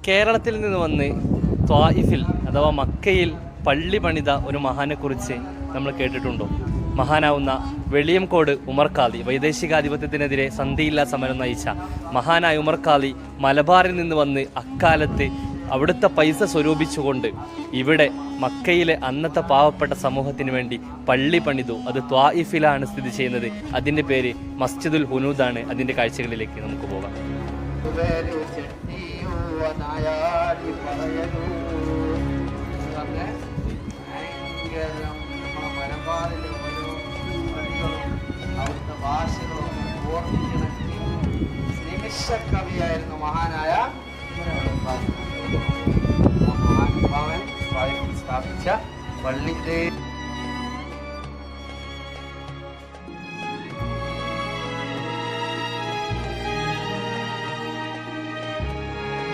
കേരളത്തിൽ നിന്ന് വന്ന് ത്വായിഫിൽ അഥവാ മക്കയിൽ പള്ളി പണിത ഒരു മഹാനെക്കുറിച്ച് നമ്മൾ കേട്ടിട്ടുണ്ടോ? മഹാനാവുന്ന വെളിയംകോട് ഉമർ ഖാദി, വൈദേശികാധിപത്യത്തിനെതിരെ സന്ധിയില്ലാ സമരം നയിച്ച മഹാനായ ഉമർ ഖാദി മലബാറിൽ നിന്ന് വന്ന് അക്കാലത്ത് അവിടുത്തെ പൈസ സ്വരൂപിച്ചുകൊണ്ട് ഇവിടെ മക്കയിലെ അന്നത്തെ പാവപ്പെട്ട സമൂഹത്തിന് വേണ്ടി പള്ളി പണിതു. അത് ത്വായിഫിലാണ് സ്ഥിതി ചെയ്യുന്നത്. അതിൻ്റെ പേര് മസ്ജിദുൽ ഹുനൂദാണ്. അതിൻ്റെ കാഴ്ചകളിലേക്ക് നമുക്ക് പോകാം. അവിടുത്തെ ഭാഷകളും ഓർമ്മിക്കുന്ന നിമിഷക്കവിയായിരുന്നു മഹാനായ മഹാനുഭാവൻ സ്ഥാപിച്ച പള്ളിയുടെ